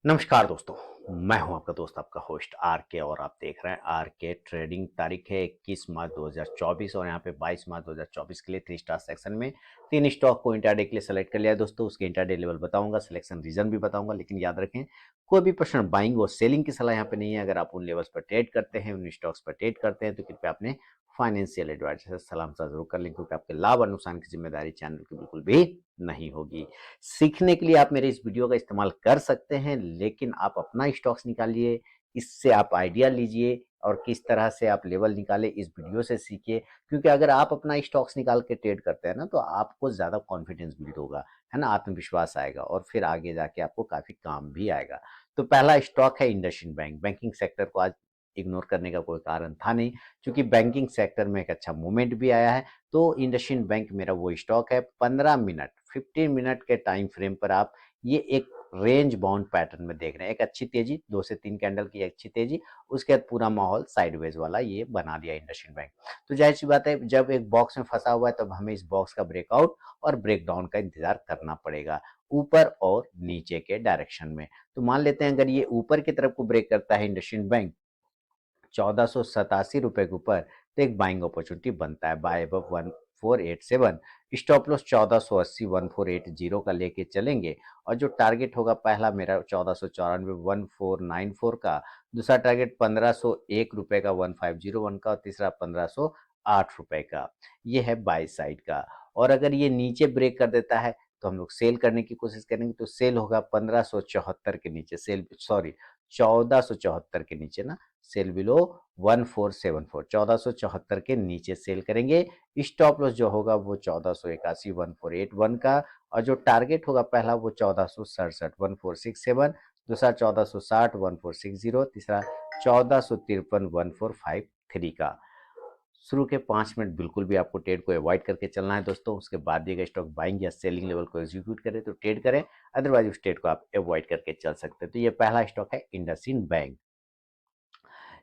नमस्कार दोस्तों। मैं हूं आपका दोस्त आपका होस्ट आर के और आप देख रहे हैं आर के ट्रेडिंग। तारीख है 21 मार्च 2024 और यहां पे 22 मार्च 2024 के लिए 3 स्टार सेक्शन में 3 स्टॉक को इंट्राडे के लिए सेलेक्ट कर लिया है दोस्तों। उसके इंट्राडे लेवल बताऊंगा, सिलेक्शन रीजन भी बताऊंगा, लेकिन याद रखें कोई भी पर्सन बाइंग और सेलिंग की सलाह यहाँ पे नहीं है। अगर आप उन लेवल्स पर ट्रेड करते हैं, उन स्टॉक्स पर ट्रेड करते हैं तो कृपया अपने फाइनेंशियल एडवाइजर से सलाह मशवरा जरूर कर लें, क्योंकि आपके लाभ और नुकसान की जिम्मेदारी चैनल की बिल्कुल भी नहीं होगी। सीखने के लिए आप मेरे इस वीडियो का इस्तेमाल कर सकते हैं, लेकिन आप अपना स्टॉक्स निकालिए, इससे आप आइडिया लीजिए और किस तरह से आप लेवल निकाले इस वीडियो से सीखिए। क्योंकि अगर आप अपना स्टॉक्स निकाल के ट्रेड करते हैं ना, तो आपको ज़्यादा कॉन्फिडेंस बिल्ड होगा, है ना, आत्मविश्वास आएगा और फिर आगे जाके आपको काफ़ी काम भी आएगा। तो पहला स्टॉक है इंडसइंड बैंक। बैंकिंग सेक्टर को आज इग्नोर करने का कोई कारण था नहीं, क्योंकि बैंकिंग सेक्टर में एक अच्छा मूवमेंट भी आया है। तो इंडसइंड बैंक मेरा वो स्टॉक है। 15 मिनट 15 मिनट के टाइम फ्रेम पर आप ये एक रेंज बाउंड पैटर्न में देख रहे हैं। एक अच्छी तेजी, 2 से 3 कैंडल की अच्छी तेजी, उसके बाद पूरा माहौल साइडवेज वाला ये बना दिया इंडसइंड बैंक। तो जाहिर सी बात है, जब एक बॉक्स में फंसा हुआ है तब हमें इस बॉक्स का ब्रेकआउट और ब्रेकडाउन का इंतजार करना पड़ेगा, ऊपर और नीचे के डायरेक्शन में। तो मान लेते हैं अगर ये ऊपर की तरफ को ब्रेक करता है इंडसइंड बैंक 1487 रुपए के ऊपर, तो एक बाइंग अपॉर्चुनिटी बनता है बाय अबव 1487। स्टॉप लॉस 1480 1480 का लेके चलेंगे और जो टारगेट होगा पहला मेरा 1494 1494 का, दूसरा टारगेट 1501 रुपए का 1501 का और तीसरा 1508 रुपए का। ये है बाई साइड का। और अगर ये नीचे ब्रेक कर देता है तो हम लोग सेल करने की कोशिश करेंगे। तो सेल होगा 1574 के नीचे, सेल सॉरी 1474 के नीचे ना, सेल बिलो 1474, 1474 के नीचे सेल करेंगे। स्टॉप लॉस जो होगा वो 1481 1481 का और जो टारगेट होगा पहला वो 1467 1467, दूसरा 1460 1460, तीसरा 1453 1453 का। शुरू के 5 मिनट बिल्कुल भी आपको ट्रेड को अवॉइड करके चलना है दोस्तों। उसके बाद दिए गए स्टॉक बाइंग या सेलिंग लेवल को एग्जीक्यूट करें तो ट्रेड करें, अदरवाइज उस ट्रेड को आप अवॉइड करके चल सकते हैं। तो ये पहला स्टॉक है इंडसइंड बैंक।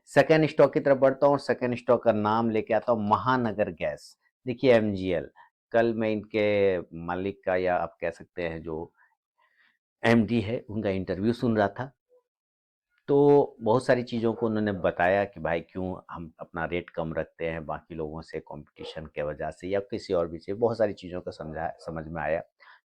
सेकेंड स्टॉक की तरफ बढ़ता हूँ। सेकेंड स्टॉक का नाम लेके आता हूँ महानगर गैस। देखिए एमजीएल, कल मैं इनके मालिक का या आप कह सकते हैं जो एमडी है उनका इंटरव्यू सुन रहा था। तो बहुत सारी चीज़ों को उन्होंने बताया कि भाई क्यों हम अपना रेट कम रखते हैं बाकी लोगों से, कंपटीशन के वजह से या किसी और भी से, बहुत सारी चीज़ों का समझ में आया।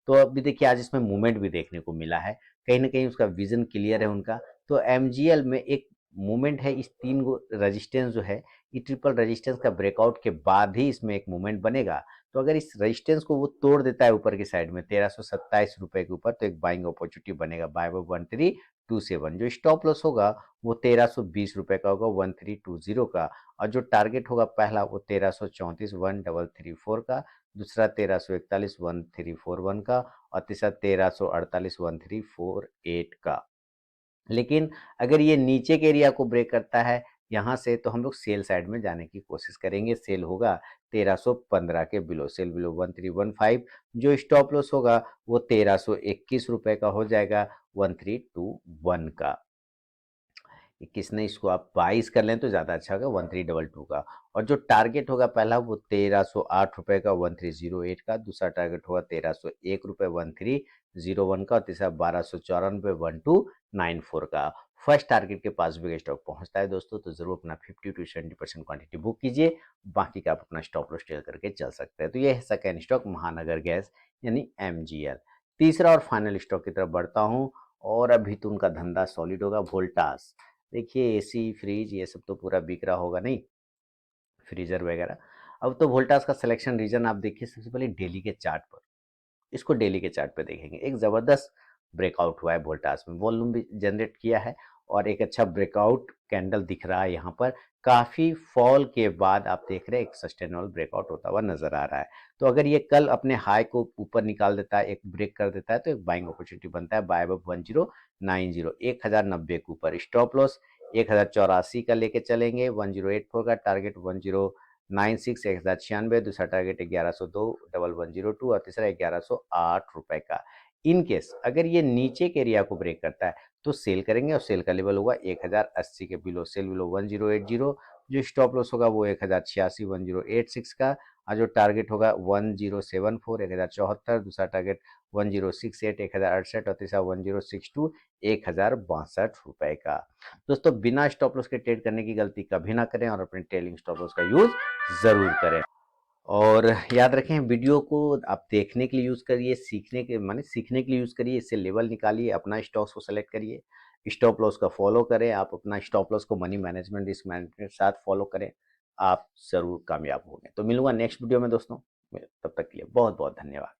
तो अभी देखिए आज इसमें मूवमेंट भी देखने को मिला है, कहीं ना कहीं उसका विजन क्लियर है उनका। तो एमजीएल में एक मूवमेंट है, इस 3 गो रजिस्टेंस जो है, ये ट्रिपल रजिस्टेंस का ब्रेकआउट के बाद ही इसमें एक मूवमेंट बनेगा। तो अगर इस रजिस्टेंस को वो तोड़ देता है ऊपर की साइड में 1327 रुपए के ऊपर, तो एक बाइंग अपॉर्चुनिटी बनेगा बाय 1327। जो स्टॉप लॉस होगा वो 1320 रुपए का होगा 1320 का और जो टारगेट होगा पहला वो 1334 1334 का, दूसरा 1341 1341 का और तीसरा 1348 1348 का। लेकिन अगर ये नीचे के एरिया को ब्रेक करता है यहाँ से, तो हम लोग सेल साइड में जाने की कोशिश करेंगे। सेल होगा 1315 के बिलो, सेल बिलो 1315। जो स्टॉप लॉस होगा वो 1321 रुपए का हो जाएगा 1321 का। 21 नहीं, इसको आप 22 कर लें तो ज़्यादा अच्छा होगा 1322 का। और जो टारगेट होगा पहला वो 1308 रुपए का 1308 का, दूसरा टारगेट होगा 1301 रुपए 1301 का और तीसरा 1294 1294 का। फर्स्ट टारगेट के पास भी स्टॉक पहुंचता है दोस्तों, तो जरूर अपना 50 to 70% क्वांटिटी बुक कीजिए, बाकी का आप अपना स्टॉप लॉस टेल करके चल सकते हैं। तो ये है सेकेंड स्टॉक महानगर गैस यानी एमजीएल। तीसरा और फाइनल स्टॉक की तरफ बढ़ता हूँ और अभी तो उनका धंधा सॉलिड होगा, वोल्टास। देखिए एसी फ्रिज ये सब तो पूरा बिक रहा होगा नहीं, फ्रीजर वगैरह। अब तो वोल्टास का सिलेक्शन रीजन आप देखिए सबसे पहले डेली के चार्ट पर। इसको डेली के चार्ट पे देखेंगे, एक ज़बरदस्त ब्रेकआउट हुआ है वोल्टास में, वॉल्यूम भी जनरेट किया है और एक अच्छा ब्रेकआउट कैंडल दिख रहा है यहाँ पर। काफ़ी फॉल के बाद आप देख रहे हैं एक सस्टेनेबल ब्रेकआउट होता हुआ नजर आ रहा है। तो अगर ये कल अपने हाई को ऊपर निकाल देता है, एक ब्रेक कर देता है, तो एक बाइंग अपॉर्चुनिटी बनता है बाय अबव 1090, 1090 के ऊपर। स्टॉप लॉस 1084 का लेके चलेंगे, 1084 का टारगेट 1096 1096, दूसरा टारगेट 1102 1102 और तीसरा 1108 रुपए का। इन केस अगर ये नीचे के एरिया को ब्रेक करता है तो सेल करेंगे और सेल का लेवल होगा 1080 के बिलो, सेल बिलो 1080, जो स्टॉप लॉस होगा वो 1086 1086 का, और जो टारगेट होगा 1074 1074, दूसरा टारगेट 1068 1068 और तीसरा 1062 1062 का। दोस्तों बिना स्टॉप लॉस के ट्रेड करने की गलती कभी ना करें और अपने ट्रेलिंग स्टॉप लॉस का यूज जरूर करें। और याद रखें, वीडियो को आप देखने के लिए यूज़ करिए, सीखने के माने सीखने के लिए यूज़ करिए, इससे लेवल निकालिए, अपना स्टॉक्स को सेलेक्ट करिए, स्टॉप लॉस का फॉलो करें, आप अपना स्टॉप लॉस को मनी मैनेजमेंट रिस्क मैनेजमेंट के साथ फॉलो करें, आप ज़रूर कामयाब होंगे। तो मिलूंगा नेक्स्ट वीडियो में दोस्तों, तब तक के लिए बहुत बहुत धन्यवाद।